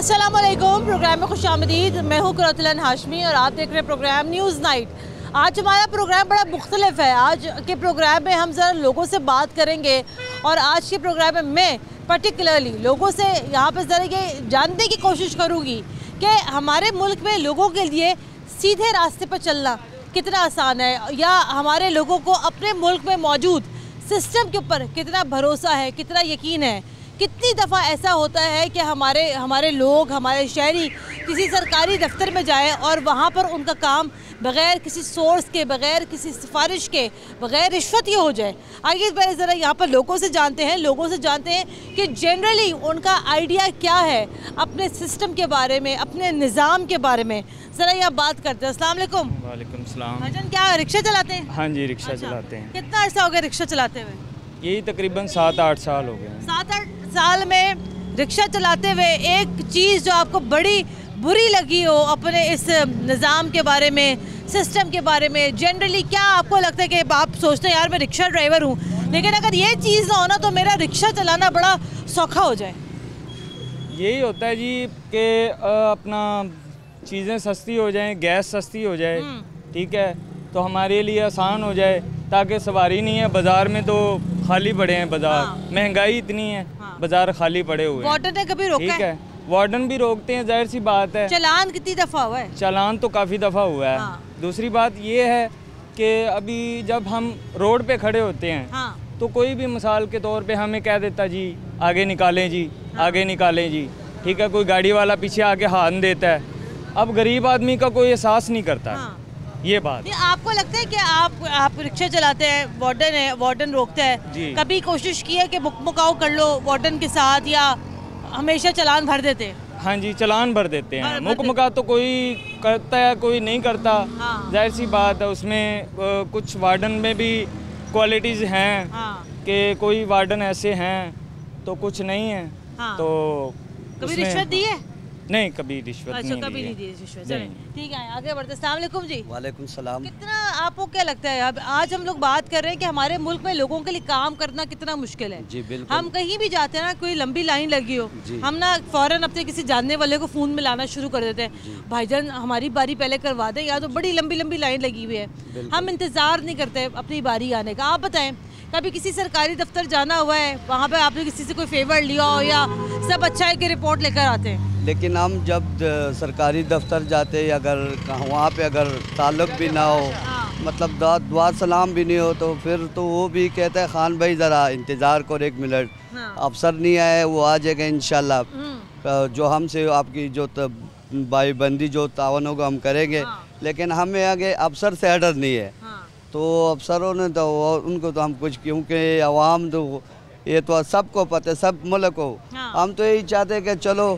अस्सलाम वालेकुम। प्रोग्राम में खुशामदीद। मैं हूँ कुरतुल हाशमी और आप देख रहे हैं प्रोग्राम न्यूज़ नाइट। आज हमारा प्रोग्राम बड़ा मुख्तलिफ है। आज के प्रोग्राम में हम ज़रा लोगों से बात करेंगे और आज के प्रोग्राम में मैं पर्टिकुलरली लोगों से यहाँ पर ज़रा ये जानने की कोशिश करूँगी कि हमारे मुल्क में लोगों के लिए सीधे रास्ते पर चलना कितना आसान है, या हमारे लोगों को अपने मुल्क में मौजूद सिस्टम के ऊपर कितना भरोसा है, कितना यकीन है। कितनी दफ़ा ऐसा होता है कि हमारे लोग, हमारे शहरी किसी सरकारी दफ्तर में जाए और वहाँ पर उनका काम बग़ैर किसी सोर्स के, बग़ैर किसी सिफारिश के, बग़ैर रिश्वत के हो जाए। आइए पहले ज़रा यहाँ पर लोगों से जानते हैं कि जनरली उनका आइडिया क्या है अपने सिस्टम के बारे में, अपने निज़ाम के बारे में। ज़रा यहाँ बात करते हैं। अस्सलाम वालेकुम। वालेकुम सलाम। भाईजान क्या रिक्शा चलाते हैं? हाँ जी, रिक्शा चलाते हैं। कितना अर्सा हो गया रिक्शा चलाते हुए? यही तकरीबन 7-8 साल हो गए। 7-8 साल में रिक्शा चलाते हुए एक चीज़ जो आपको बड़ी बुरी लगी हो अपने इस निज़ाम के बारे में, सिस्टम के बारे में, जनरली क्या आपको लगता है कि आप सोचते हैं यार मैं रिक्शा ड्राइवर हूँ, लेकिन अगर ये चीज़ ना हो ना तो मेरा रिक्शा चलाना बड़ा सौखा हो जाए? यही होता है जी कि अपना चीज़ें सस्ती हो जाएं, गैस सस्ती हो जाए, ठीक है, तो हमारे लिए आसान हो जाए, ताकि सवारी नहीं है। बाज़ार में तो खाली पड़े हैं, बाज़ार महंगाई इतनी है, बाज़ार खाली पड़े हुए हैं। वार्डन ने कभी रोका? ठीक है, वार्डन भी रोकते हैं, जाहिर सी बात है। चालान कितनी दफ़ा हुआ है? चालान तो काफ़ी दफ़ा हुआ है। दूसरी बात ये है कि अभी जब हम रोड पे खड़े होते हैं तो कोई भी मिसाल के तौर पे हमें कह देता जी आगे निकालें जी, आगे निकालें जी, ठीक है, कोई गाड़ी वाला पीछे आके हाथ देता है। अब गरीब आदमी का कोई एहसास नहीं करता ये बात। आपको लगता है कि आप रिक्शा चलाते हैं, वार्डन है, वार्डन रोकता है, कभी कोशिश की है कि मुकाव कर लो वार्डन के साथ, या हमेशा चालान भर देते हैं? हाँ जी, चालान भर देते हैं। मुका तो कोई करता है, कोई नहीं करता। जाहिर सी बात है, उसमें कुछ वार्डन में भी क्वालिटीज़ हैं कि कोई वार्डन ऐसे हैं तो कुछ नहीं है। तो कभी रिश्वत दी है? नहीं, कभी रिश्वत नहीं कभी नहीं दी रिश्वत। ठीक है, आगे बढ़ते हैं। अस्सलाम वालेकुम जी। वालेकुम सलाम। कितना आपको क्या लगता है, अब आज हम लोग बात कर रहे हैं कि हमारे मुल्क में लोगों के लिए काम करना कितना मुश्किल है। जी बिल्कुल। हम कहीं भी जाते हैं ना, कोई लंबी लाइन लगी हो, हम ना फौरन अपने किसी जानने वाले को फ़ोन मिलाना शुरू कर देते हैं, भाईजान हमारी बारी पहले करवा दें, या तो बड़ी लंबी लंबी लाइन लगी हुई है, हम इंतज़ार नहीं करते अपनी बारी आने का। आप बताएं, कभी किसी सरकारी दफ्तर जाना हुआ है, वहाँ पे आपने किसी से कोई फेवर लिया हो, या सब अच्छा है कि रिपोर्ट लेकर आते हैं? लेकिन हम जब सरकारी दफ्तर जाते, अगर वहाँ पे अगर ताल्लुक भी ना हो, मतलब दुआ सलाम भी नहीं हो, तो फिर तो वो भी कहता है खान भाई ज़रा इंतज़ार करो 1 मिनट, अफसर नहीं आए, वो आ जाएगा इंशाल्लाह, जो हमसे आपकी जो भाईबंदी जो तावन होगा हम करेंगे। लेकिन हमें आगे अफसर से ऑर्डर नहीं है, तो अफसरों ने तो उनको तो हम कुछ, क्योंकि अवाम तो ये तो सबको पता है, सब मुल्क को। हम तो यही चाहते हैं कि चलो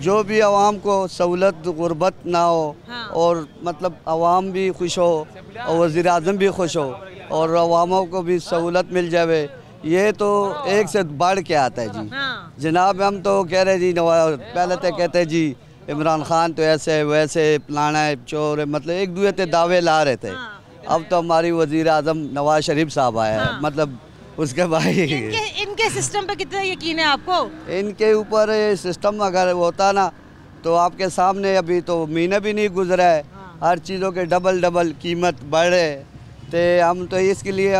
जो भी अवाम को सहूलत गुर्बत ना हो, और मतलब अवाम भी खुश हो और वज़ीर आज़म भी खुश हो और अवामों को भी सहूलत मिल जाए, ये तो एक से बढ़ के आता है जी। जनाब हम तो कह रहे जी, पहले तो कहते हैं जी इमरान खान तो ऐसे वैसे प्लाना है, चोर है, मतलब एक दूसरे से दावे ला रहे थे। अब तो हमारी वज़ीर आज़म नवाज शरीफ साहब आया है, मतलब उसके भाई इनके सिस्टम पे कितना यकीन है आपको? इनके ऊपर सिस्टम अगर होता ना तो आपके सामने अभी तो महीने भी नहीं गुजरा है, हर चीज़ों के डबल कीमत बढ़ रहे थे। हम तो इसके लिए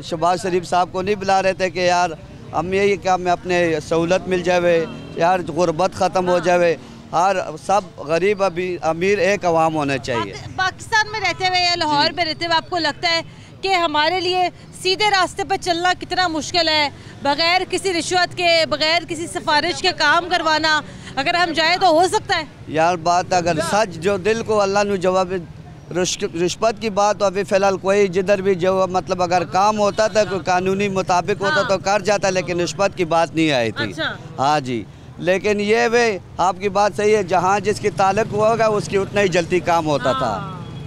शहबाज शरीफ साहब को नहीं बुला रहे थे कि यार हम यही काम में अपने सहूलत मिल जाए, यार गुर्बत ख़त्म हो जाए, हर सब गरीब अमीर एक अवाम होना चाहिए। पाकिस्तान में रहते हुए या लाहौर में रहते हुए आपको लगता है कि हमारे लिए सीधे रास्ते पर चलना कितना मुश्किल है, बग़ैर किसी रिश्वत के, बग़ैर किसी सिफारिश के काम करवाना, अगर हम जाए तो हो सकता है? यार बात अगर सच जो दिल को अल्लाह ने जवाब, रिश्वत की बात तो अभी फ़िलहाल कोई जिधर भी जो मतलब अगर काम होता था कोई कानूनी मुताबिक होता तो कर जाता, लेकिन रिश्वत की बात नहीं आई थी। हाँ जी, लेकिन ये वे आपकी बात सही है, जहाँ जिसकी ताल्लुक होगा उसकी उतना ही जल्दी काम होता था।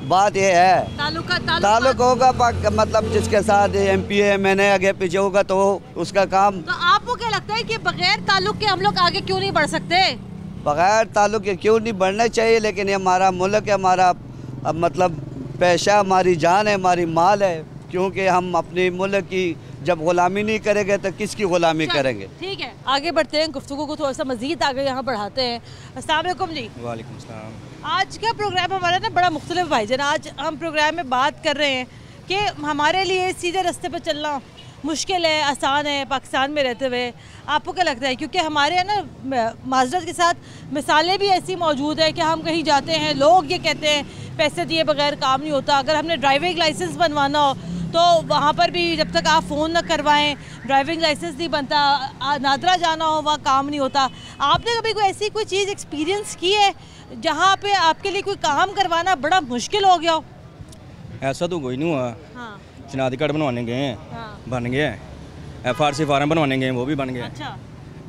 बात ये है ताल्लुक होगा मतलब जिसके साथ MP MNA आगे पीछे होगा तो उसका काम। तो आपको क्या लगता है कि बगैर ताल्लुक के हम लोग आगे क्यों नहीं बढ़ सकते? बगैर ताल्लुक के क्यों नहीं बढ़ना चाहिए, लेकिन ये हमारा मुल्क है, हमारा मतलब पेशा, हमारी जान है, हमारी माल है, क्योंकि हम अपने मुल्क की जब गुलामी नहीं करेंगे तो किसकी गुलामी करेंगे। ठीक है, आगे बढ़ते हैं, गुफ्तगू को थोड़ा सा मजीद आगे यहाँ बढ़ाते हैं। अस्सलाम वालेकुम जी। वालेकुम सलाम। आज का प्रोग्राम हमारा ना बड़ा मुख्तलिफ भाईजान। आज हम प्रोग्राम में बात कर रहे हैं कि हमारे लिए सीधे रास्ते पर चलना मुश्किल है, आसान है पाकिस्तान में रहते हुए। आपको क्या लगता है? क्योंकि हमारे यहाँ ना माजरत के साथ मिसालें भी ऐसी मौजूद है कि हम कहीं जाते हैं, लोग ये कहते हैं पैसे दिए बगैर काम नहीं होता। अगर हमने ड्राइविंग लाइसेंस बनवाना हो तो वहाँ पर भी जब तक आप फ़ोन न करवाएं ड्राइविंग लाइसेंस नहीं बनता। नादरा जाना हो वहाँ काम नहीं होता। आपने कभी कोई ऐसी कोई चीज़ एक्सपीरियंस की है जहाँ पे आपके लिए कोई काम करवाना बड़ा मुश्किल हो गया हो? ऐसा तो कोई नहीं हुआ। हाँ। शनाख्ती कार्ड बनवाने गए हैं, हाँ। बन गए हैं। FRC फार्म बनवाने गए हैं, वो भी बन गए। अच्छा।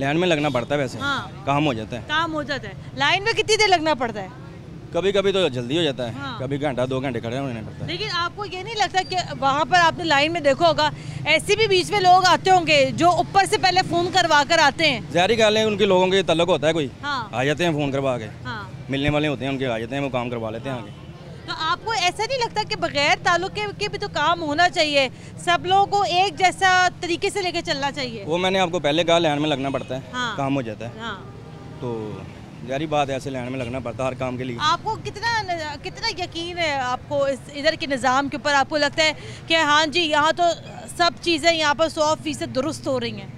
लाइन में लगना पड़ता है, वैसे हाँ। काम हो जाता है। काम हो जाता है। लाइन में कितनी देर लगना पड़ता है? कभी कभी तो जल्दी हो जाता है। हाँ। कभी घंटा 2 घंटे खड़े होने पड़ता है। लेकिन आपको ये नहीं लगता कि वहाँ पर आपने लाइन में देखा होगा ऐसे भी बीच में लोग आते होंगे जो ऊपर से पहले फ़ोन करवा कर आते हैं? ज़ाहिर गाल है, उनके लोगों के तल्लुक होता है, कोई हाँ। आ जाते हैं फ़ोन करवा के। हाँ। मिलने वाले होते हैं उनके, आ जाते हैं, वो काम करवा लेते हैं आगे। तो आपको ऐसा नहीं लगता कि बगैर ताल्लुक के भी तो काम होना चाहिए? सब लोगों को एक जैसा तरीके से लेके चलना चाहिए। वो मैंने आपको पहले कहा, लाइन में लगना पड़ता है। हाँ। काम हो जाता है। हाँ। तो जारी बात है, ऐसे लाइन में लगना पड़ता है हर काम के लिए। आपको कितना यकीन है आपको इधर के निज़ाम के ऊपर? आपको लगता है कि हाँ जी यहाँ तो सब चीज़ें यहाँ पर 100% दुरुस्त हो रही हैं?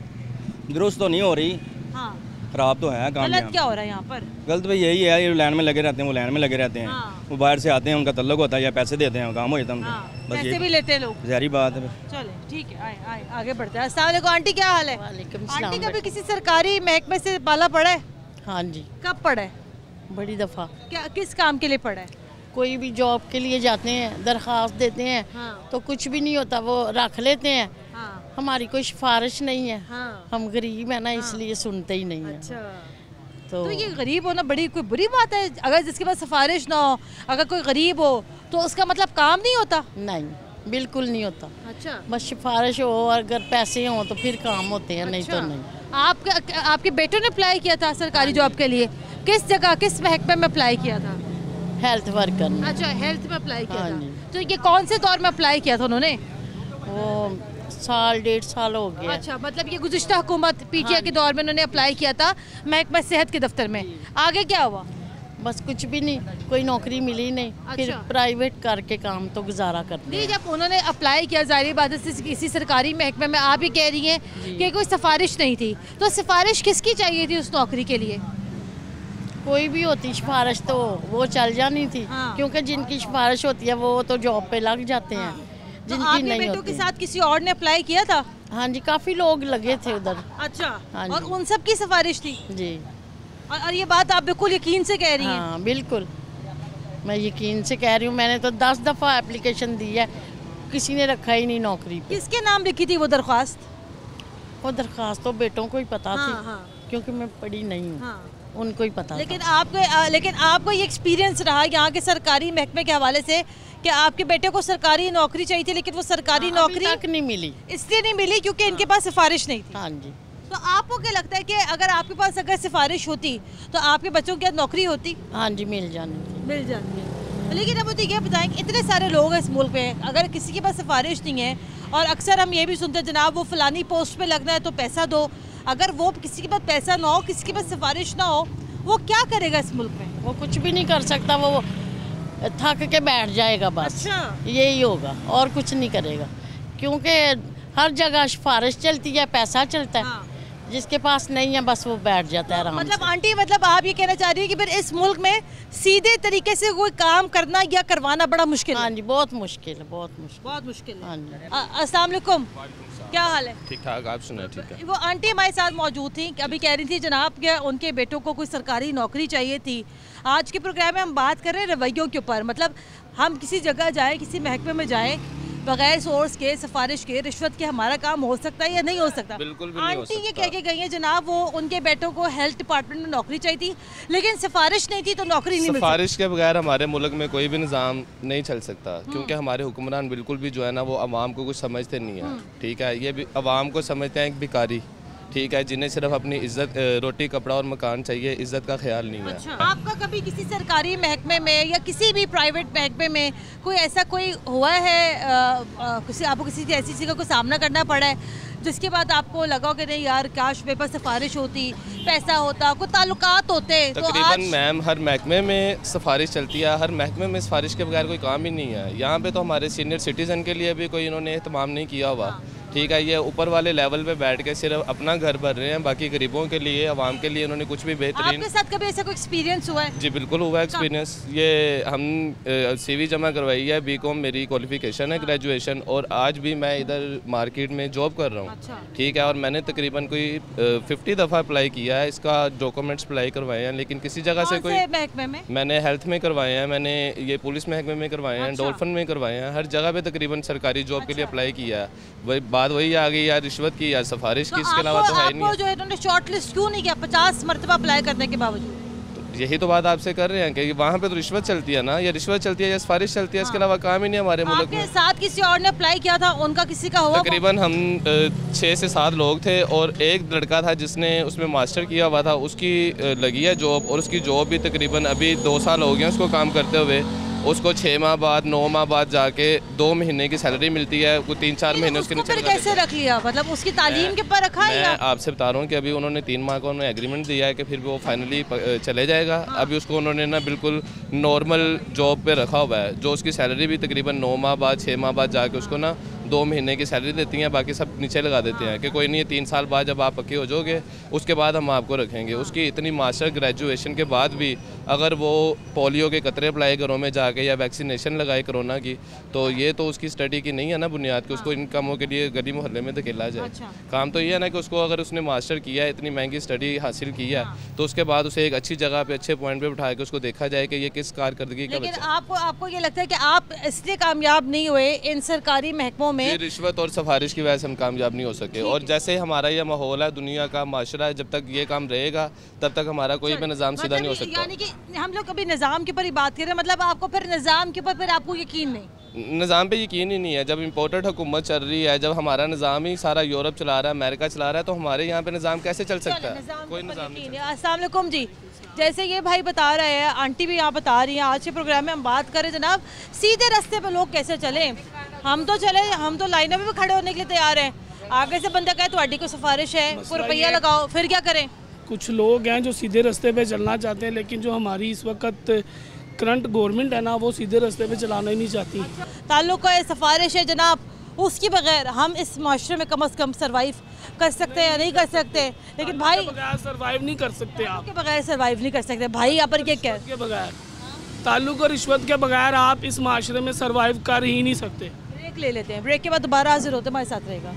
दुरुस्त तो नहीं हो रही। हाँ। खराब तो है काम। गलत क्या हो रहा है यहाँ पर? गलत भाई यही है, ये लाइन में लगे रहते हैं, वो लाइन में लगे रहते हैं। हाँ। वो बाहर से आते हैं, उनका तल्लुक होता है, या पैसे देते हैं, काम हो जाता है उनका। हाँ। बस पैसे ये भी लेते हैं लोग। ज़ाहिर बात है। चले ठीक है, आए आए आगे बढ़ते हैं। अस्सलाम वालेकुम आंटी, क्या हाल है? वालेकुम आंटी सलाम। कभी किसी सरकारी महकमे से पाला पड़ा है? हाँ जी, कब पड़ा है? बड़ी दफ़ा। क्या किस काम के लिए पड़ा है? कोई भी जॉब के लिए जाते हैं, दरख्वास्त देते हैं, हाँ। तो कुछ भी नहीं होता, वो रख लेते हैं। हाँ। हमारी कोई सिफारिश नहीं है। हाँ। हम गरीब हैं ना, इसलिए सुनते ही नहीं है। अच्छा। तो तो ये गरीब होना बड़ी कोई बुरी बात है? अगर जिसके पास सिफारिश ना हो, अगर कोई गरीब हो तो उसका मतलब काम नहीं होता? नहीं, बिल्कुल नहीं होता। अच्छा। बस सिफारिश हो और अगर पैसे हों तो फिर काम होते हैं, नहीं तो अच्छा। नहीं। आपके बेटों ने अप्लाई किया था सरकारी जॉब के लिए? किस जगह, किस महकमे में अप्लाई किया था? हेल्थ वर्कर ने। अच्छा, हेल्थ में अप्लाई किया हाँ था। जी। तो ये कौन से दौर में अप्लाई किया था उन्होंने? वो साल 1.5 साल हो गया। अच्छा, मतलब ये गुज़िश्ता हुकूमत पीटीआई के दौर में उन्होंने अप्लाई किया था महकमा सेहत के दफ्तर में। आगे क्या हुआ? बस कुछ भी नहीं, कोई नौकरी मिली नहीं। फिर अच्छा। प्राइवेट करके काम तो गुजारा करते नहीं, हैं। जब उन्होंने अप्लाई किया ज़ाहिर बात है किसी सरकारी महकमे में, आप ही कह रही हैं कि कोई सिफारिश नहीं थी, तो सिफारिश किसकी चाहिए थी उस नौकरी के लिए? कोई भी होती सिफारिश तो वो चल जानी थी। हाँ। क्योंकि जिनकी सिफारिश होती है वो तो जॉब पे लग जाते हैं। तो जिनकी आपके नहीं बेटों होती। के साथ किसी और ने अप्लाई किया था? हाँ जी, काफी लोग लगे थे उधर। अच्छा। हाँ जी। और उन सब की सिफारिश थी? जी और ये बात आप बिल्कुल यकीन से कह रही हैं? हाँ बिल्कुल, मैं यकीन से कह रही हूँ। मैंने तो 10 दफ़ा एप्लीकेशन दी है, किसी ने रखा ही नहीं नौकरी पे। किसके नाम लिखी थी वो दरख्वास्त? वो दरख्वास्त तो बेटों को ही पता हाँ, थी। हाँ। क्योंकि मैं पढ़ी नहीं हूँ। हाँ। उनको ही पता लेकिन था। आपको ये एक्सपीरियंस रहा यहाँ के सरकारी महकमे के हवाले से कि आपके बेटे को सरकारी नौकरी चाहिए थी, लेकिन वो सरकारी हाँ, अभी नौकरी तक नहीं मिली। इसलिए नहीं मिली क्योंकि इनके पास सिफारिश नहीं थी। हाँ जी। तो आपको क्या लगता है कि अगर आपके पास अगर सिफारिश होती तो आपके बच्चों की नौकरी होती? हाँ जी, मिल जानी थी। मिल जाती। लेकिन अब मुझे ये बताएं कि इतने सारे लोग हैं इस मुल्क में, अगर किसी के पास सिफारिश नहीं है, और अक्सर हम ये भी सुनते हैं जनाब वो फलानी पोस्ट पे लगना है तो पैसा दो, अगर वो किसी के पास पैसा ना हो, किसी के पास सिफारिश ना हो, वो क्या करेगा इस मुल्क में? वो कुछ भी नहीं कर सकता, वो थक के बैठ जाएगा बस। अच्छा। यही होगा और कुछ नहीं करेगा, क्योंकि हर जगह सिफारिश चलती है, पैसा चलता है। हाँ। जिसके पास नहीं है बस वो बैठ जाता है आराम मतलब से। आंटी, मतलब आप ये कहना चाह रही है कि फिर इस मुल्क में सीधे तरीके से कोई काम करना या करवाना बड़ा मुश्किल है? हाँ जी, बहुत मुश्किल है, बहुत मुश्किल। बहुत मुश्किल है। हाँ जी। अस्सलाम वालेकुम, क्या हाल है? ठीक ठाक, आप सुनाए? ठीक है। वो आंटी हमारे साथ मौजूद थी, अभी कह रही थी जनाब कि उनके बेटों को कोई सरकारी नौकरी चाहिए थी। आज के प्रोग्राम में हम बात कर रहे हैं रवैयों के ऊपर। मतलब हम किसी जगह जाएं, किसी महकमे में जाएं, बगैर सोर्स के, सिफारिश के, रिश्वत के हमारा काम हो सकता है या नहीं हो सकता? बिल्कुल भी नहीं हो आंटी ये सकता। कह के गई है जनाब वो उनके बेटों को हेल्थ डिपार्टमेंट में नौकरी चाहिए थी, लेकिन सिफारिश नहीं थी तो नौकरी नहीं मिल सकती। सिफारिश के बगैर हमारे मुल्क में कोई भी निज़ाम नहीं चल सकता, क्योंकि हमारे हुक्मरान बिल्कुल भी जो है ना वो अवाम को कुछ समझते नहीं है। ठीक है, ये भी अवाम को समझते हैं एक भिखारी, ठीक है, जिन्हें सिर्फ अपनी इज्जत, रोटी कपड़ा और मकान चाहिए, इज्जत का ख्याल नहीं है। अच्छा, आपका कभी किसी सरकारी महकमे में या किसी भी प्राइवेट महकमे में कोई ऐसा कोई हुआ है, आपको किसी ऐसी चीज़ का कोई सामना करना पड़ा है जिसके बाद आपको लगा कि नहीं यार काश मेरे पास सिफारिश होती, पैसा होता, कोई ताल्लुकात होते? तकरीबन मैम हर महकमे में सिफारिश चलती है, हर महकमे में सिफारिश के बगैर कोई काम ही नहीं है। यहाँ पे तो हमारे सीनियर सिटीज़न के लिए भी कोई इन्होंने एहतमाम नहीं किया हुआ। ठीक है, ये ऊपर वाले लेवल पे बैठ के सिर्फ अपना घर भर रहे हैं, बाकी गरीबों के लिए, आवाम के लिए इन्होंने कुछ भी बेहतरीन। आपके साथ कभी ऐसा कोई एक्सपीरियंस हुआ है? जी बिल्कुल हुआ है एक्सपीरियंस। ये हम CV जमा करवाई है, BCom मेरी क्वालिफिकेशन है, ग्रेजुएशन, और आज भी मैं इधर मार्केट में जॉब कर रहा हूँ। अच्छा। ठीक है, और मैंने तकरीबन कोई 50 दफ़ा अप्लाई किया है, इसका डॉक्यूमेंट्स अप्लाई करवाए हैं, लेकिन किसी जगह से कोई महकमे में? मैंने हेल्थ में करवाए हैं, मैंने ये पुलिस महकमे में करवाए हैं, डॉल्फिन में करवाए हैं, हर जगह पे तकरीबन सरकारी जॉब के लिए अप्लाई किया है। वही बात वही आ गई, या रिश्वत की या सिफारिश की, इसके अलावा तो है नहीं। आपको जो है इन्होंने शॉर्ट लिस्ट क्यों नहीं किया 50 मरतबा अप्लाई करने के बावजूद? यही तो बात आपसे कर रहे हैं कि वहाँ पे तो रिश्वत चलती है ना, या रिश्वत चलती है या सिफारिश चलती है, इसके अलावा काम ही नहीं हमारे मुल्क में। आपके साथ किसी और ने अप्लाई किया था, उनका किसी का हुआ? तकरीबन हम 6 से 7 लोग थे, और एक लड़का था जिसने उसमें मास्टर किया हुआ था, उसकी लगी है जॉब, और उसकी जॉब भी तकरीबन अभी 2 साल हो गए उसको काम करते हुए। उसको 6 माह बाद 9 माह बाद जाके 2 महीने की सैलरी मिलती है, कोई 3-4 महीने उसके नीचे फिर कैसे रख लिया? मतलब उसकी तालीम के ऊपर रखा है? मैं आपसे बता रहा हूँ कि अभी उन्होंने 3 माह का उन्होंने एग्रीमेंट दिया है कि फिर वो फाइनली चले जाएगा। अभी उसको उन्होंने ना बिल्कुल नॉर्मल जॉब पे रखा हुआ है, जो उसकी सैलरी भी तकरीबन 9 माह बाद 6 माह बाद जाके उसको ना 2 महीने की सैलरी देती हैं, बाकी सब नीचे लगा देते हैं कि कोई नहीं, 3 साल बाद जब आप पक्के हो जाओगे उसके बाद हम आपको रखेंगे। उसकी इतनी मास्टर ग्रेजुएशन के बाद भी अगर वो पोलियो के कतरे अप्लाई घरों में जाके या वैक्सीनेशन लगाए कोरोना की, तो ये तो उसकी स्टडी की नहीं है ना बुनियाद कि उसको इन कामों के लिए गली मोहल्ले में धकेला जाए। अच्छा। काम तो ये है ना कि उसको अगर उसने मास्टर किया है, इतनी महंगी स्टडी हासिल की है, तो उसके बाद उसे एक अच्छी जगह पे अच्छे पॉइंट पे बिठा के उसको देखा जाए कि ये किस कारकर्दगी का लेकिन बच्चा। आपको ये लगता है कि आप इसलिए कामयाब नहीं हुए इन सरकारी महकमों में? रिश्वत और सिफारिश की वजह से हम कामयाब नहीं हो सके, और जैसे हमारा ये माहौल है, दुनिया का माशरा है, जब तक ये काम रहेगा तब तक हमारा कोई भी निज़ाम सीधा नहीं हो सकता। यानी कि हम लोग कभी निज़ाम के ऊपर ही बात कर रहे हैं, मतलब आपको फिर निज़ाम के ऊपर फिर आपको यकीन नहीं? निज़ाम पे यकीन ही नहीं है। जब इम्पोर्टेड हुकूमत चल रही है, जब हमारा निज़ाम ही सारा यूरोप चला रहा है, अमेरिका चला रहा है, तो हमारे यहाँ पे निज़ाम कैसे चल सकता है? कोई निज़ाम नहीं। अस्सलाम वालेकुम जी, जैसे ये भाई बता रहे हैं, आंटी भी यहाँ बता रही हैं, आज के प्रोग्राम में हम बात करें जनाब सीधे रास्ते पे लोग कैसे चलें। हम तो चले, हम तो लाइनों में भी खड़े होने के लिए तैयार हैं। आगे से बंदा कहे तुम्हारी कोई सिफारिश है, कोई रुपया लगाओ, फिर क्या करें? कुछ लोग हैं जो सीधे रास्ते पे चलना चाहते हैं, लेकिन जो हमारी इस वक्त करंट गवर्नमेंट है ना, वो सीधे रास्ते पे चलाना ही नहीं चाहती। ताल्लुक है सिफारिश है जनाब, उसके बगैर हम इस माशरे में कम से कम सर्वाइव कर सकते हैं या नहीं कर सकते? लेकिन भाई बगैर सर्वाइव नहीं कर सकते आप, के बगैर सर्वाइव नहीं कर सकते भाई। यहाँ पर क्या के बगैर ताल्लुक और रिश्वत के बगैर आप इस माशरे में सर्वाइव कर ही नहीं सकते। ब्रेक ले लेते हैं, ब्रेक के बाद दोबारा हाजिर होते हैं, हमारे साथ रहेगा।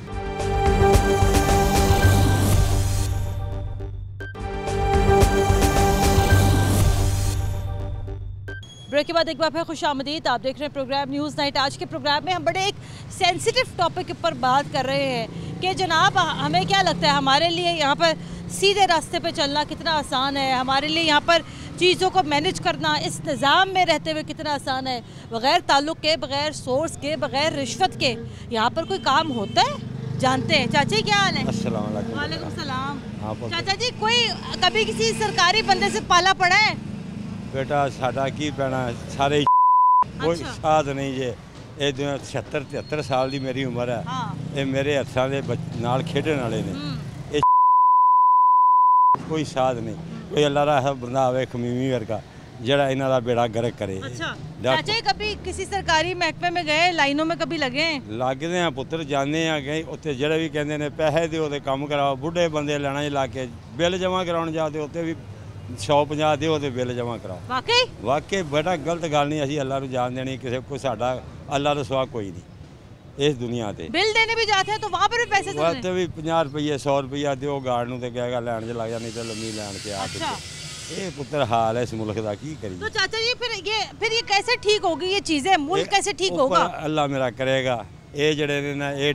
ब्रेक के बाद एक बार फिर खुशामदीद, आप देख रहे हैं प्रोग्राम न्यूज़ नाइट। आज के प्रोग्राम में हम बड़े एक सेंसिटिव टॉपिक पर बात कर रहे हैं कि जनाब हमें क्या लगता है हमारे लिए यहाँ पर सीधे रास्ते पे चलना कितना आसान है, हमारे लिए यहाँ पर चीज़ों को मैनेज करना इस निज़ाम में रहते हुए कितना आसान है, बग़ैर ताल्लुक़ के, बग़ैर सोर्स के, बग़ैर रिश्वत के यहाँ पर कोई काम होता है? जानते हैं चाचा जी, क्या हाल है? अस्सलाम वालेकुम। वालेकुम सलाम। हाँ चाचा जी, कोई कभी किसी सरकारी बंदे से पाला पड़ा है? बेटा साडा की पैना सारे कोई साथ नहीं जे। ये 76-73 साल की मेरी उम्र है। हाँ। ये मेरे हत्थां दे नाल खेडण वाले ने। ये कोई साथ नहीं, कोई अल्लाह रा बंदा आवे खमीमी वर्गा जड़ा इन्हां दा बेड़ा गर्क करे। अच्छा चाचा जी, कभी किसी सरकारी महकमे में गए, लाइनों में कभी लगे? लगदे हैं पुत्र, जाने हैं गए उत्थे जेड़े भी कहंदे ने पैसे दिओ ते काम कराओ। बुढ़े बंदे लैना च ला के बिल जमा कराउण जाते उत्थे भी 150 दिओ ते बिल जमा कराओ। वाकई बड़ा गलत गल नहीं। असीं अल्लाह नूं जान देनी, किसी को साडा अल्लाह तो सिवा कोई नहीं इस दुनिया ते। बिल देने भी जाते हैं तो वहाँ पर भी पैसे वहाँ ते भी 50 रुपये 100 रुपया दिओ गार्ड नूं ते कहेगा लैन च लग जा, नहीं तो लम्मी लैन के आ। अच्छा। ये पुत्र हाल है इस मुल्क दा, की करिए। तो चाचा जी फिर ये कैसे ठीक होगी ये चीजें, मुल्क कैसे ठीक होगा? अल्लाह मेरा करेगा। ये जड़े ने ना ये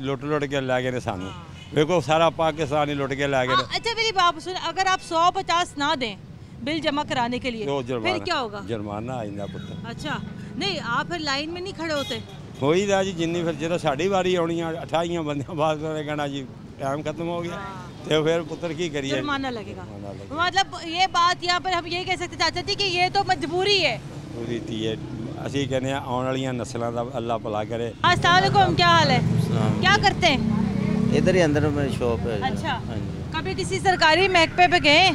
लुट के लै गए ने सानू, देखो सारा पाकिस्तान ही लुट के लै गए। अच्छा मेरी बात सुन, अगर आप 150 ना दें बिल जमा कराने के लिए तो फिर क्या होगा? जुर्माना आ जांदा पुत्र। अच्छा नहीं, आप फिर लाइन में नहीं खड़े होते? होई दा जी, जिन्नी फिर जो साड़ी वारी आनी 28 बंदे बाद कहना जी टाइम खत्म हो गया तो फिर पुत्र की करिए, जुर्माना लगेगा। मतलब ये बात यहाँ पर हम ये कह सकते चाचा जी कि ये तो मजबूरी है। पूरी थी है ਅਸੀਂ ਕਹਿੰਦੇ ਆ ਆਉਣ ਵਾਲੀਆਂ ਨਸਲਾਂ ਦਾ ਅੱਲਾह ਭਲਾ करे। अस्सलाम वालेकुम, क्या हाल है, क्या करते हैं? इधर ही अंदर मेरी शॉप है। अच्छा, हाँ जी। कभी किसी सरकारी महकमे पे गए?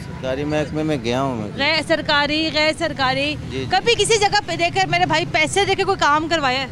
सरकारी महकमे में गया हूँ मैं। गैर सरकारी, गैर सरकारी, कभी किसी जगह पे देकर मेरे भाई पैसे देके कोई काम करवाया?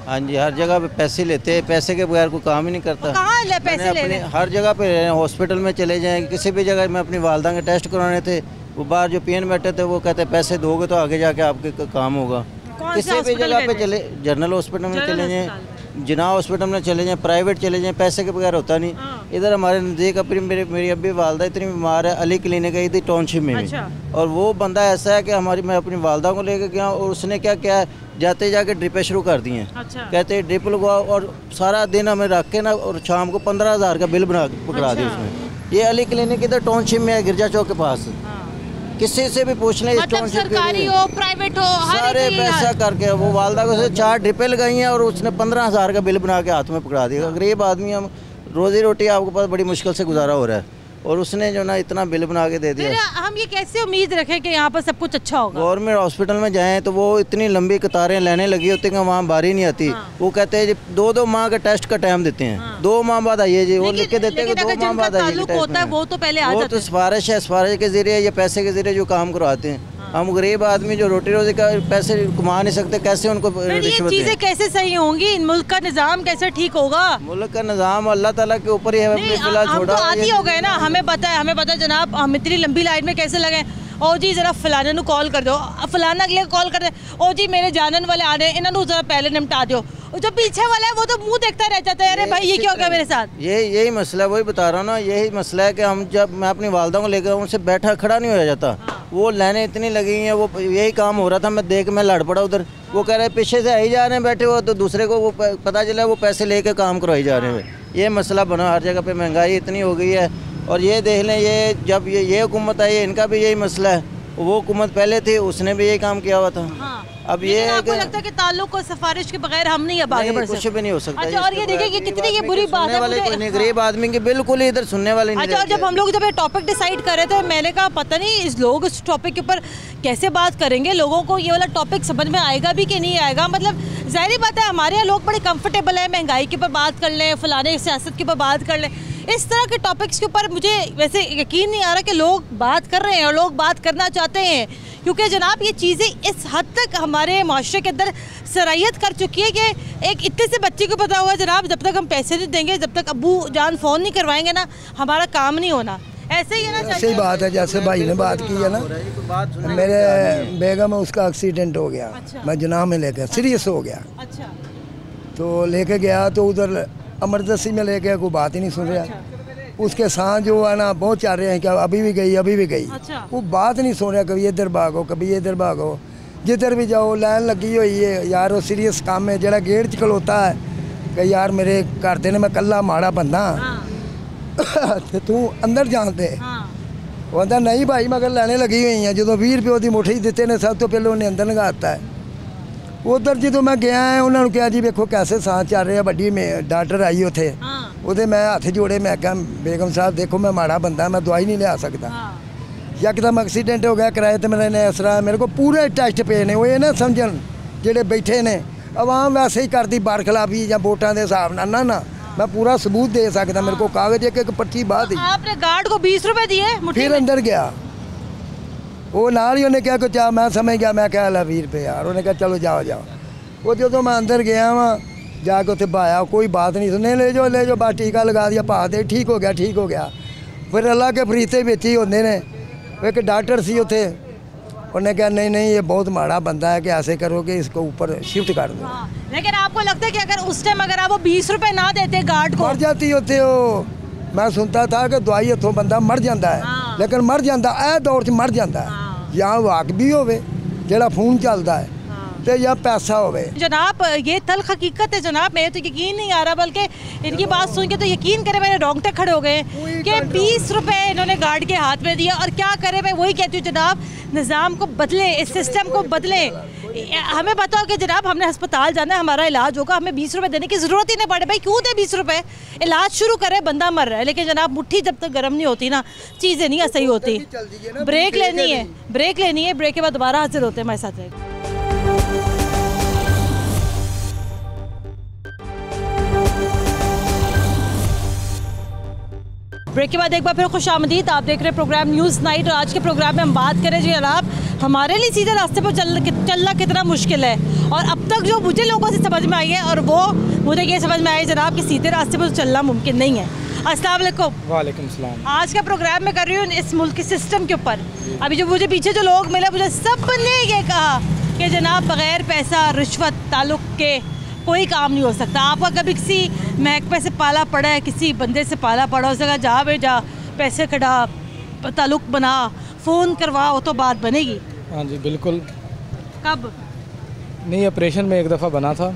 हाँ जी, हर जगह पे पैसे लेते हैं, पैसे के बगैर कोई काम ही नहीं करता। कहाँ ले पैसे ले रहे? हर जगह पे हॉस्पिटल में चले जाएं, किसी भी जगह में अपनी वालदा के टेस्ट कराने थे, वो बाहर जो पीएन बैठे थे वो कहते पैसे दोगे तो आगे जाके आपके काम होगा। किसी भी जगह पे चले, जनरल हॉस्पिटल में चले जाएं, जिना हॉस्पिटल में चले जाएं, प्राइवेट चले जाएं, पैसे के बगैर होता नहीं। इधर हमारे नज़दीक अपनी मेरी अभी वालदा इतनी बीमार है, अली क्लिनिक गई थी टाउनशिप में भी, और वो बंदा ऐसा है कि मैं अपनी वालदा को लेकर गया और उसने क्या किया, जाते जाके ड्रिपें शुरू कर दी हैं। कहते ड्रिप लगवाओ, और सारा दिन हमें रख के ना, और शाम को 15,000 का बिल बना पकड़ा दिया उसमें। ये अली क्लिनिक इधर टाउनशिप में है, गिरजा चौक के पास। किसी से भी पूछ लें, मतलब सरकारी हो प्राइवेट हो सारे पैसा करके वो वालदा को 4 ड्रिपें लगाई हैं और उसने 15,000 का बिल बना के हाथ में पकड़ा दिया। गरीब आदमी, हम रोजी रोटी आपके पास बड़ी मुश्किल से गुजारा हो रहा है, और उसने जो ना इतना बिल बना के दे दिया। हम ये कैसे उम्मीद रखें कि यहाँ पर सब कुछ अच्छा होगा? गवर्नमेंट हॉस्पिटल में जाएं तो वो इतनी लंबी कतारें लेने लगी होती हैं, वहाँ बारी नहीं आती। वो कहते हैं 2-2 माह का टेस्ट का टाइम देते हैं, 2 माह बाद आइए जी, वो लिख के देते हैं 2 माह बाद आइए। वो तो पहले आ जाता है, वो तो सिफारिश है, सिफारिश के जरिए या पैसे के जरिए जो काम करवाते हैं। हम गरीब आदमी जो रोटी रोजी का पैसे कमा नहीं सकते, कैसे उनको रिश्वत चीजें कैसे सही होंगी? मुल्क का निजाम कैसे ठीक होगा? मुल्क का निजाम अल्लाह ताला के ऊपर ही है। फिलहाल छोड़ा आदि हो गए ना, हमें पता है जनाब, हम इतनी लंबी लाइन में कैसे लगे। ओ जी जरा फलाने को कॉल कर दो, फलाना अगले कॉल कर दे, ओ जी मेरे जानन वाले आ रहे हैं, इन्होंने जरा पहले निपटा दो। जो पीछे वाला है वो तो मुंह देखता रह जाता है, अरे भाई ये क्या हो गया मेरे साथ। यही मसला है, वही बता रहा हूँ ना, यही मसला है कि हम जब मैं अपनी वालदा को लेकर उनसे बैठा खड़ा नहीं हो जाता। वो लाइनें इतनी लगी हैं, वो यही काम हो रहा था, मैं लड़ पड़ा उधर। वो कह रहे पीछे से आई जा रहे हैं बैठे हो, तो दूसरे को वो पता चला वो पैसे लेके काम करवाई जा रहे हैं। ये मसला बना, हर जगह पे महंगाई इतनी हो गई है। और ये देख लें, ये जब ये हुकूमत आई, इनका भी यही मसला है। वो हुकूमत पहले थी, उसने भी यही काम किया हुआ था। अब ये आपको लगता है कि ताल्लुक और सिफारिश के बगैर हम नहीं अब आगे बढ़ सकते? कुछ भी नहीं हो सकता। अच्छा, और ये देखिए कि कितनी ये बुरी बात है, मुझे गरीब आदमी की बिल्कुल इधर सुनने वाले नहीं। अच्छा, और जब हम लोग ये टॉपिक डिसाइड कर रहे थे, मैंने कहा पता नहीं इस लोग इस टॉपिक के ऊपर कैसे बात करेंगे, लोगों को ये वाला टॉपिक समझ में आएगा भी कि नहीं आएगा। मतलब जाहिर बात है, हमारे यहाँ लोग बड़े कंफर्टेबल है, महंगाई के ऊपर बात कर लें, फलाने सियासत के ऊपर बात कर लें, इस तरह के टॉपिक्स के ऊपर मुझे वैसे यकीन नहीं आ रहा कि लोग बात कर रहे हैं और लोग बात करना चाहते हैं। क्योंकि जनाब ये चीज़ें इस हद तक हमारे माशरे के अंदर सराहियत कर चुकी है कि एक इतने से बच्चे को पता हुआ जनाब, जब तक हम पैसे नहीं देंगे, जब तक अब्बू जान फ़ोन नहीं करवाएंगे ना, हमारा काम नहीं होना। ऐसे ही है ना? ऐसे ही बात है जैसे भाई ने बात की है ना, मेरे बेगम है, उसका एक्सीडेंट हो गया। अच्छा। मैं जुनाह में लेकर सीरियस हो गया। अच्छा। तो लेके गया तो उधर इमरजेंसी में लेके कोई बात ही नहीं सुन रहा। अच्छा। उसके साथ जो है ना बहुत चाह रहे हैं कि अभी भी गई, अभी भी गई। अच्छा। वो बात नहीं सुन रहा, कभी इधर भागो, कभी इधर भागो, जिधर भी जाओ लाइन लगी हुई है यार। वो सीरियस काम है, जरा गेट च खलोता है कि यार मेरे घर दे ने मैं कल्ला माड़ा बंदा। तो तू अंदर जान दे। वो कहता नहीं भाई मगर लाइनें लगी हुई हैं। जो 20 रुपये की मुठ्ठी दिते ने, सब तो पहले उन्हें अंदर लगाता है। उधर जो मैं गया है, उन्होंने कहा जी देखो कैसे सांस चल रहे हैं, बड़ी में डॉक्टर आई उथे, ਉਹਦੇ मैं हथ जोड़े, मैं क्या बेगम साहब देखो मैं माड़ा बंदा, मैं दवाई नहीं लिया सकता। यकदम एक्सीडेंट हो गया, किराए तो मैंने इसरा मेरे को पूरे टेस्ट पे ने, वो ये ना समझन जेडे बैठे ने आवाम वैसे ही करती बरखलाफी या वोटां के हिसाब नाल। ना मैं पूरा सबूत दे सकता, मेरे को कागज एक पर्ची बात। आपने गार्ड को 20 रुपए दिए? फिर अंदर गया, वो नाल ही उन्हें क्या कुछ, मैं समझ गया, मैं क्या ला 20 रुपये यार। उन्हें कहा चलो जाओ जाओ। वो जो मैं अंदर गया वहाँ जाके उत्थे पाया, कोई बात नहीं सुने, ले जाओ बस टीका लगा दिया, पा दे, ठीक हो गया। फिर अल्लाह के फरीते बेच ही होंगे ने। एक डॉक्टर सी उत्थे, उन्हें कहा नहीं ये बहुत माड़ा बंदा है कि ऐसे करो कि इसको ऊपर शिफ्ट कर दो। लेकिन आपको लगता है कि अगर उस टाइम अगर आप वो 20 रुपये ना देते गार्ड को, मर जाती उत्थे। वो मैं सुनता था कि दवाई हथों बंदा मर जाता है, लेकिन मर जाता ए दौर च मर जाता है। या वाक भी होवे जेड़ा फोन चलता है, ते या पैसा होवे। जनाब ये तल्ख हकीकत है जनाब, मेरे तो यकीन नहीं आ रहा, बल्कि इनकी बात सुन के तो यकीन करे मेरे रोंगटे खड़े हो गए कि 20 रुपए इन्होंने गार्ड के हाथ में दिया। और क्या करे, मैं वही कहती हूँ जनाब, निज़ाम को बदले, इस सिस्टम को बदले। हमें बताओ कि जनाब हमने अस्पताल जाना है, हमारा इलाज होगा, हमें 20 रुपए देने की ज़रूरत ही नहीं पड़े। भाई क्यों दे 20 रुपए, इलाज शुरू करे, बंदा मर रहा है। लेकिन जनाब मुट्ठी जब तक गर्म नहीं होती ना, चीज़ें नहीं सही होती। ब्रेक लेनी है, ब्रेक लेनी है, ब्रेक के बाद दोबारा हाजिर होते हैं हमारे साथ। ब्रेक के बाद एक बार फिर खुशामदीद, आप देख रहे हैं प्रोग्राम न्यूज़ नाइट। और आज के प्रोग्राम में हम बात करें जी जनाब, हमारे लिए सीधे रास्ते पर चलना कितना मुश्किल है। और अब तक जो मुझे लोगों से समझ में आई है, और वो मुझे ये समझ में आई जनाब कि सीधे रास्ते पर चलना मुमकिन नहीं है। अस्सलाम वालेकुम। वालेकुम सलाम। आज का प्रोग्राम मैं कर रही हूँ इस मुल्क के सिस्टम के ऊपर। अभी जो मुझे पीछे जो लोग मिले, मुझे सब ने ये कहा कि जनाब बग़ैर पैसा रिश्वत ताल्लुक़ के कोई काम नहीं हो सकता। आपका कभी किसी महकमे से पाला पड़ा है, किसी बंदे से पाला पड़ा, उस जगह जा बेटा, पैसे कटा, ताल्लुक़ बना, फ़ोन करवाओ तो बात बनेगी। हाँ जी बिल्कुल। कब? नहीं, ऑपरेशन में एक दफ़ा बना था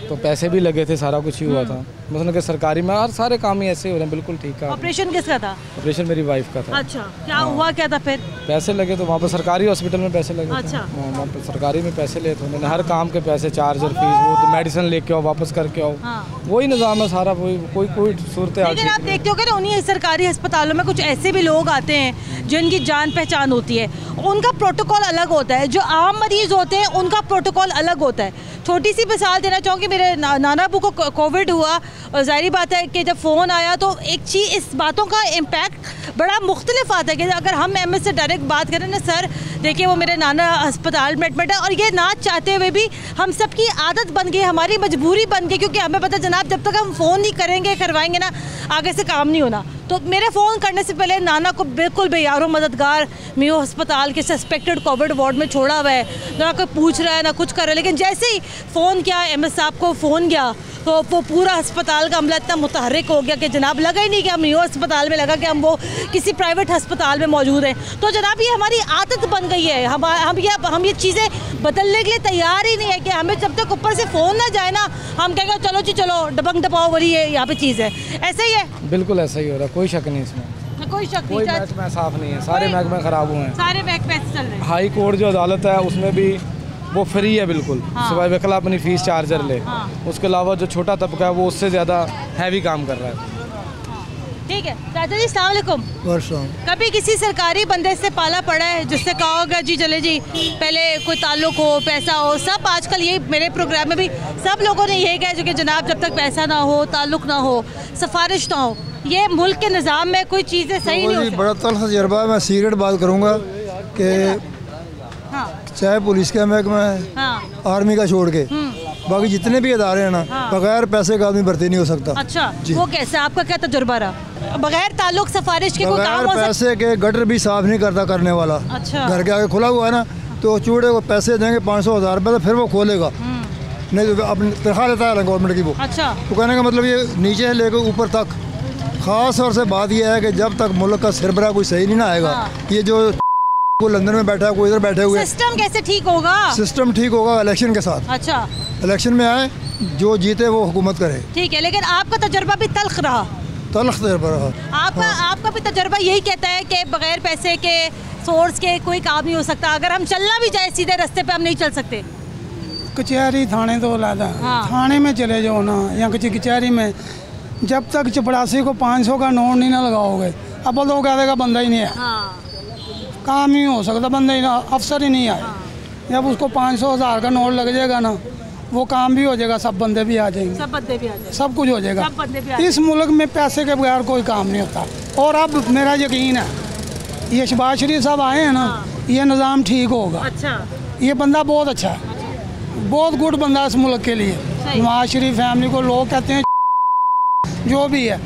तो पैसे भी लगे थे, सारा कुछ ही हुआ था। मतलब कि सरकारी में और सारे काम ही ऐसे हो रहे हैं। बिल्कुल ठीक है। ऑपरेशन किसका था? ऑपरेशन मेरी वाइफ का था। अच्छा, क्या हुआ क्या था फिर? पैसे लगे तो वहाँ पर सरकारी हॉस्पिटल में पैसे लगे। अच्छा। वहाँ पर सरकारी में पैसे लिए थे उन्होंने, हर काम के पैसे, चार्जर फीस, वो तो मेडिसिन लेके आओ, वापस करके आओ। हाँ। वही निज़ाम है सारा, वही कोई सूरत। लेकिन आप देखते हो कि ना उन्हीं सरकारी अस्पतालों में कुछ ऐसे भी लोग आते हैं जिनकी जान पहचान होती है, उनका प्रोटोकॉल अलग होता है। जो आम मरीज़ होते हैं उनका प्रोटोकॉल अलग होता है। छोटी सी मिसाल देना चाहूँगी, मेरे नाना अबू को कोविड हुआ और ज़ाहिर बात है कि जब फ़ोन आया तो एक चीज़, इस बातों का इम्पैक्ट बड़ा मुख्तलिफ आता है कि अगर हम MS से डायरेक्ट बात करें ना, सर देखिए वो मेरे नाना अस्पताल में एडमिट है, और ये ना चाहते हुए भी हम सबकी आदत बन गई, हमारी मजबूरी बन गई, क्योंकि हमें पता जनाब जब तक हम फ़ोन नहीं करेंगे करवाएंगे ना, आगे से काम नहीं होना। तो मेरे फ़ोन करने से पहले नाना को बिल्कुल बेयारो मददगार मेयो अस्पताल के सस्पेक्टेड कोविड वार्ड में छोड़ा हुआ है, ना कोई पूछ रहा है ना कुछ कर रहा है। लेकिन जैसे ही फ़ोन किया, MS साहब को फ़ोन गया, तो वो पूरा अस्पताल का अमला इतना मुतहर्रिक हो गया कि जनाब लगा ही नहीं कि हम मेयो अस्पताल में, लगा कि हम वो किसी प्राइवेट अस्पताल में मौजूद हैं। तो जनाब ये हमारी आदत बन गई है। हम ये चीज़ें बदलने के लिए तैयार ही नहीं है कि हमें जब तक ऊपर से फ़ोन ना जाए ना, हम कहेंगे चलो जी चलो डबंग दबाओ वाली ये यहाँ पे चीज़ है। ऐसा ही है, बिल्कुल ऐसा ही हो रहा है, कोई शक नहीं इसमें। कोई शक नहीं, कोई महकमा साफ नहीं है, सारे महकमे ख़राब हुए हैं, सारे महकमे चल रहे हैं। हाई कोर्ट जो अदालत है उसमें भी वो फ्री है बिल्कुल। हाँ। सिवाय वकला अपनी फ़ीस चार्जर ले। हाँ। उसके अलावा जो छोटा तबका है वो उससे ज़्यादा हैवी काम कर रहा है। ठीक है चाचा जी, अस्सलाम वालेकुम। कभी किसी सरकारी बंदे से पाला पड़ा है जिससे कहा होगा जी चले जी पहले कोई ताल्लुक हो, पैसा हो? सब आजकल यही, मेरे प्रोग्राम में भी सब लोगों ने यही कहा जो कि जनाब जब तक पैसा ना हो, ताल्लुक ना हो, सिफारिश ना हो, ये मुल्क के निज़ाम में कोई चीज़ें सही नहीं होती। बड़ा तल्ख तजर्बा। मैं सीक्रेट बात करूँगा कि चाहे पुलिस का महकमा है, आर्मी का छोड़ के बाकी जितने भी इदारे हैं ना, बगैर पैसे का आदमी भर्ती नहीं हो सकता। अच्छा, वो कैसे? आपका क्या तजुर्बा रहा? बगैर ताल्लुक सिफारिश के कोई काम हो सकता? पैसे के गटर भी साफ नहीं करता करने वाला। अच्छा। घर के आगे खुला हुआ है ना, तो चूड़े को पैसे देंगे 500-1000 रुपये, तो फिर वो खोलेगा नहीं तो अपनी तनख्वाह लेता है गवर्नमेंट की वो। अच्छा। तो कहने का मतलब ये नीचे से लेकर ऊपर तक। ख़ास तौर से बात यह है कि जब तक मुल्क का सरबराह कोई सही नहीं ना आएगा, ये जो कोई लंदन में बैठा है, कोई इधर बैठे हुए, सिस्टम कैसे ठीक होगा? सिस्टम ठीक होगा इलेक्शन के साथ। अच्छा। इलेक्शन में आए, जो जीते वो हुकूमत करे। ठीक है, लेकिन आपका तजर्बा भी तल्ख रहा। तल्ख तजर्बा रहा। आपका भी तजर्बा यही कहता है कि बगैर पैसे के, सोर्स के कोई काम नहीं हो सकता। अगर हम चलना भी जाए सीधे रास्ते पे हम नहीं चल सकते। कचहरी थाने तो लादा। हाँ। थाने में चले जाओ ना, या किसी कचहरी में, जब तक चपरासी को 500 का नोट नहीं ना लगाओगे, अब वो कह देगा बंदा ही नहीं है। हाँ। काम ही हो सकता, बंदा ही ना, अफसर ही नहीं आए। हाँ। जब उसको 500-1000 का नोट लग जाएगा ना, वो काम भी हो जाएगा, सब बंदे भी आ जाएंगे, सब बंदे भी आ जाएंगे, सब कुछ हो जाएगा। इस मुल्क में पैसे के बगैर कोई काम नहीं होता। और अब मेरा यकीन है ये शहबाज शरीफ साहब आए हैं ना, ये निज़ाम ठीक होगा। अच्छा। ये बंदा बहुत अच्छा है, बहुत गुड बंदा है इस मुल्क के लिए। नवाज शरीफ फैमिली को लोग कहते हैं जो भी है,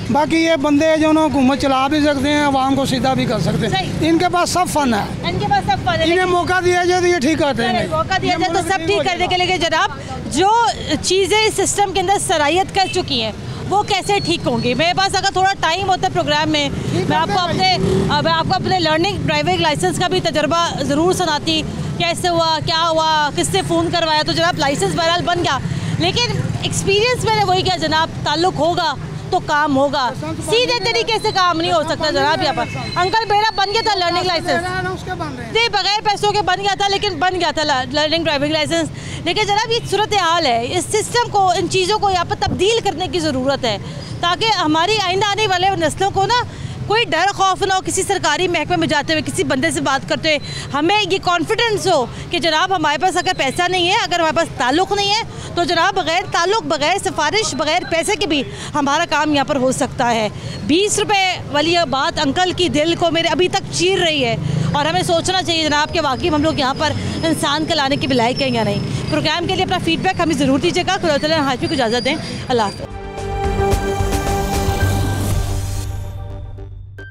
बाकी ये बंदे जो ना हुकूमत चला भी सकते हैं, आवाम को सीधा भी कर सकते हैं। इनके पास सब फन है, इनके पास सब फन है। इन्हें मौका दिया जाए तो ये ठीक करते हैं। मौका दिया जाए तो सब ठीक करने के लिए जनाब जो चीज़ें इस सिस्टम के अंदर सराहियत कर चुकी हैं वो कैसे ठीक होंगी। मेरे पास अगर थोड़ा टाइम होता है प्रोग्राम में, मैं आपको अपने लर्निंग ड्राइविंग लाइसेंस का भी तजर्बा ज़रूर सुनाती कैसे हुआ, क्या हुआ, किससे फ़ोन करवाया, तो जनाब लाइसेंस बहरहाल बन गया, लेकिन एक्सपीरियंस मैंने वही किया जनाब, ताल्लुक होगा तो काम होगा, सीधे तरीके से काम नहीं हो सकता जनाब। यहाँ पर अंकल मेरा बन गया था लर्निंग लाइसेंस, नहीं बगैर पैसों के बन गया था, लेकिन बन गया था लर्निंग ड्राइविंग लाइसेंस। लेकिन जनाब ये सूरत हाल है, इस सिस्टम को, इन चीज़ों को यहाँ पर तब्दील करने की ज़रूरत है, ताकि हमारी आइंदा आने वाले नस्लों को ना कोई डर खौफ ना हो किसी सरकारी महकमे में जाते हुए, किसी बंदे से बात करते हुए, हमें ये कॉन्फिडेंस हो कि जनाब हमारे पास अगर पैसा नहीं है, अगर हमारे पास ताल्लुक़ नहीं है, तो जनाब बग़ैर ताल्लुक़, बग़ैर सिफारिश, बग़ैर पैसे के भी हमारा काम यहाँ पर हो सकता है। 20 रुपये वाली बात अंकल की दिल को मेरे अभी तक चीर रही है, और हमें सोचना चाहिए जनाब कि वाकई हम लोग यहाँ पर इंसान कहलाने के लायक हैं या नहीं। प्रोग्राम के लिए अपना फीडबैक हमें ज़रूर दीजिएगा। खुदा हाफिज़ को इजाज़त दें। अल्लाह हाफ़िज़।